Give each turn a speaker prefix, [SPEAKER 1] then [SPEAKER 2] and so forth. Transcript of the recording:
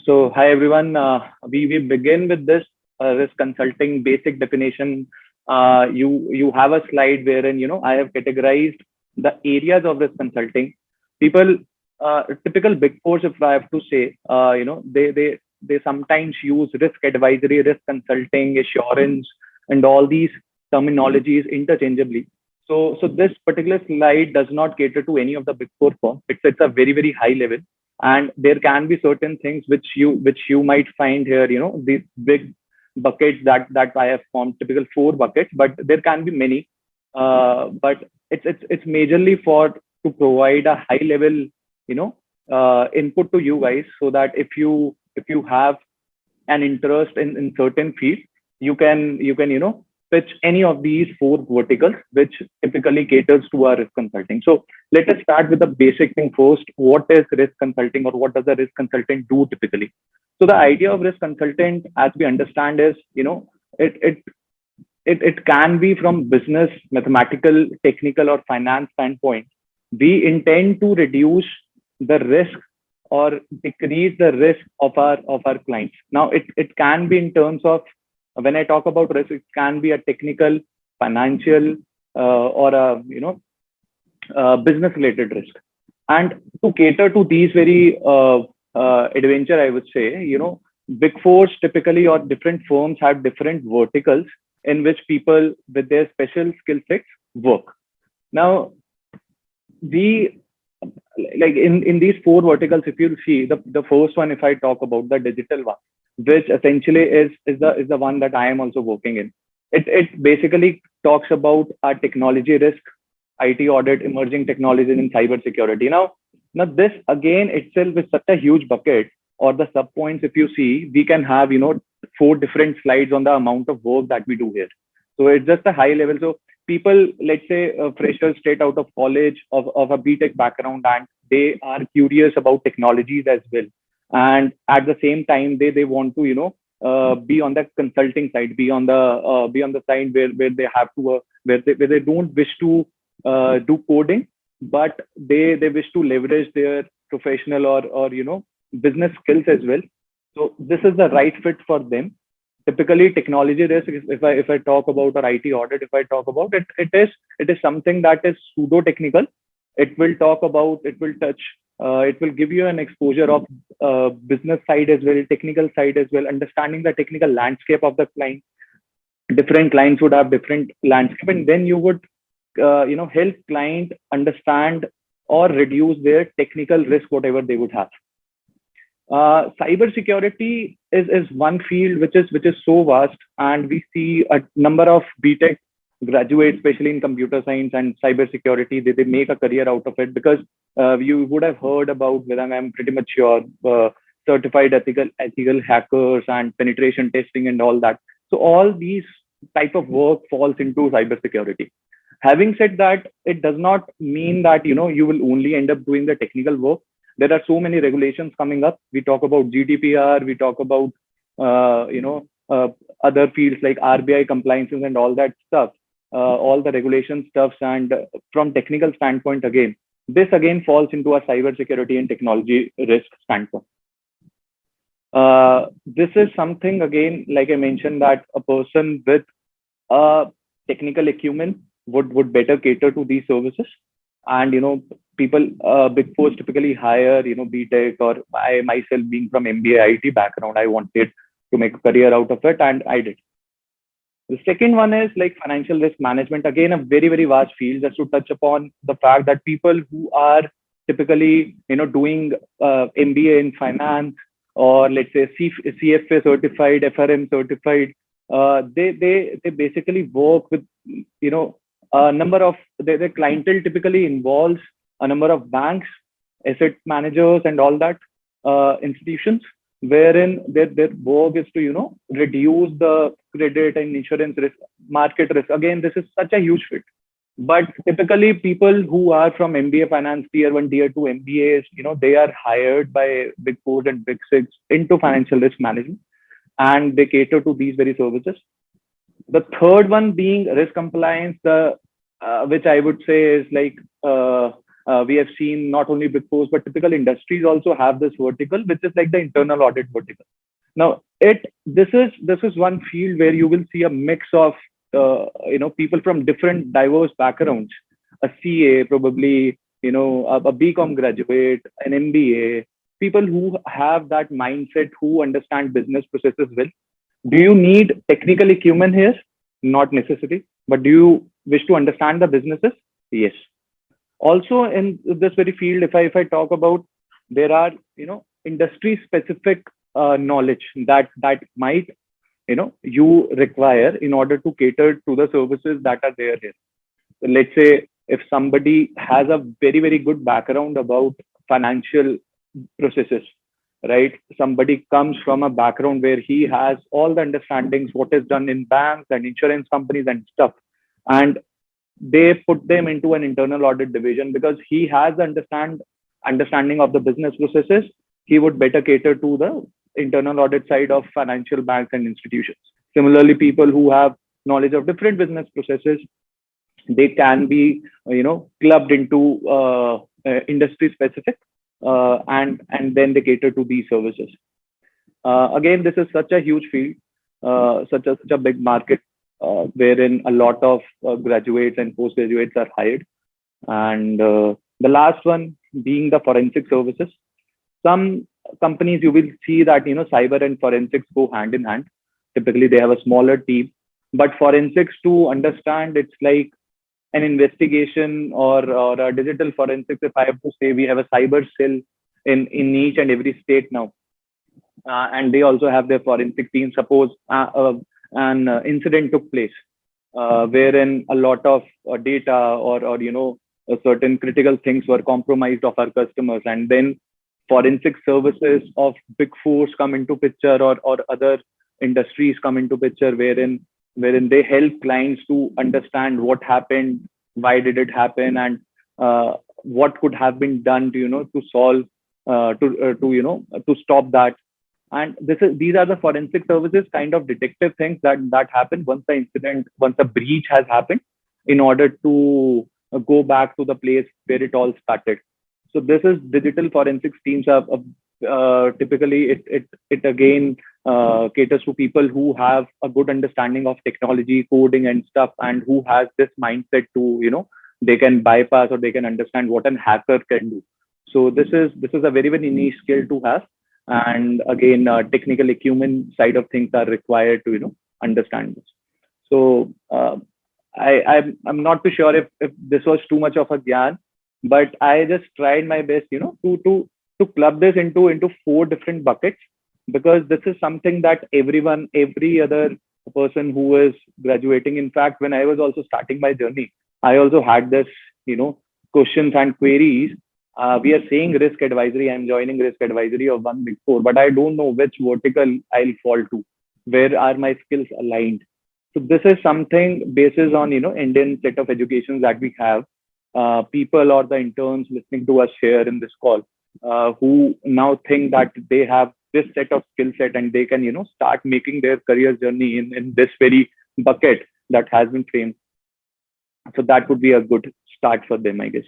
[SPEAKER 1] So, hi everyone. We begin with this risk consulting basic definition. You have a slide wherein I have categorized the areas of risk consulting. People, typical big fours, if I have to say, they sometimes use risk advisory, risk consulting, assurance, and all these terminologies interchangeably. So this particular slide does not cater to any of the big four firms. It's a very high level, and there can be certain things which you might find here, these big buckets that I have formed, typical four buckets, but there can be many. But it's majorly for to provide a high level, input to you guys, so that if you have an interest in certain fields, you can pitch any of these four verticals, which typically caters to our risk consulting. So let us start with the basic thing first. What is risk consulting, or what does a risk consultant do typically? So the idea of risk consultant, as we understand, is it it it can be from business, mathematical, technical, or finance standpoint. We intend to reduce the risk or decrease the risk of our clients. Now, it can be in terms of, when I talk about risk, it can be a technical, financial, or a business related risk. And to cater to these very adventure, I would say, big fours typically, or different firms, have different verticals in which people with their special skill sets work. Now, we, like, in these four verticals, if you see the first one, if I talk about the digital one, which essentially is the one that I am also working in. It basically talks about our technology risk, IT audit, emerging technologies in cyber security. Now this again itself is such a huge bucket, or the sub points. If you see, we can have four different slides on the amount of work that we do here. So it's just a high level. So people, let's say, freshers straight out of college, of a BTech background, and they are curious about technologies as well, and at the same time they want to be on the consulting side, be on the side where they have to, where they don't wish to do coding, but they wish to leverage their professional, or business skills as well. So this is the right fit for them. Typically, technology risk, if I talk about, or IT audit, if I talk about it, it is something that is pseudo technical. It will give you an exposure of business side as well, technical side as well, understanding the technical landscape of the client. Different clients would have different landscape, and then you would help client understand or reduce their technical risk, whatever they would have. Cyber security is one field which is so vast, and we see a number of BTech graduates, especially in computer science and cyber security. They make a career out of it, because you would have heard about, whether I'm pretty much sure, certified ethical hackers and penetration testing and all that. So all these type of work falls into cyber security. Having said that, it does not mean that you will only end up doing the technical work. There are so many regulations coming up. We talk about GDPR, we talk about other fields like RBI compliances and all that stuff, all the regulation stuffs. And from technical standpoint, again, this again falls into a cyber security and technology risk standpoint. This is something, again, like I mentioned, that a person with technical acumen would better cater to these services. And people, big fours typically hire BTech, or I myself, being from MBA IT background, I wanted to make a career out of it, and I did. The second one is like financial risk management. Again, a very vast field. Just to touch upon the fact that people who are typically doing MBA in finance, or let's say CFA certified, FRM certified, they basically work with a number of, their clientele typically involves a number of banks, asset managers, and all that institutions, wherein their work is to reduce the credit and insurance risk, market risk. Again, this is such a huge fit. But typically, people who are from MBA finance, tier one, tier two MBAs, they are hired by big four and big six into financial risk management, and they cater to these very services. The third one being risk compliance, the which I would say is like We have seen not only Big Fours, but typical industries also have this vertical, which is like the internal audit vertical. Now, this is one field where you will see a mix of people from different diverse backgrounds. A CA, probably a BCom graduate, an MBA, people who have that mindset, who understand business processes well. Do you need technical acumen here? Not necessary. But do you wish to understand the businesses? Yes. Also, in this very field, if I talk about, there are industry specific knowledge that might you require in order to cater to the services that are there here. So let's say if somebody has a very very good background about financial processes, right? Somebody comes from a background where he has all the understandings what is done in banks and insurance companies and stuff, and they put them into an internal audit division because he has understanding of the business processes. He would better cater to the internal audit side of financial banks and institutions. Similarly, people who have knowledge of different business processes, they can be clubbed into industry specific, and then they cater to these services. Again, this is such a huge field, such a big market, wherein a lot of graduates and postgraduates are hired. And the last one being the forensic services. Some companies you will see that cyber and forensics go hand in hand. Typically, they have a smaller team, but forensics, to understand, it's like an investigation, or a digital forensics. If I have to say, we have a cyber cell in each and every state now, and they also have their forensic team. Suppose an incident took place, wherein a lot of data, or certain critical things were compromised of our customers, and then forensic services of Big Fours come into picture, or other industries come into picture, wherein they help clients to understand what happened, why did it happen, and what could have been done to solve, to stop that. And these are the forensic services, kind of detective things that happen once a breach has happened, in order to go back to the place where it all started. So this is digital forensics teams. Are typically, it again caters to people who have a good understanding of technology, coding and stuff, and who has this mindset to they can bypass, or they can understand what an hacker can do. So this is a very very niche skill to have. And again, technical acumen side of things are required to understand this. So I'm not too sure if this was too much of a gyan, but I just tried my best to club this into four different buckets, because this is something that every other person who is graduating. In fact, when I was also starting my journey, I also had this questions and queries. We are saying risk advisory. I'm joining risk advisory of one Big Four, but I don't know which vertical I'll fall to. Where are my skills aligned? So this is something basis on Indian set of educations that we have. People or the interns listening to us here in this call, who now think that they have this set of skill set, and they can start making their career journey in this very bucket that has been framed. So that would be a good start for them, I guess.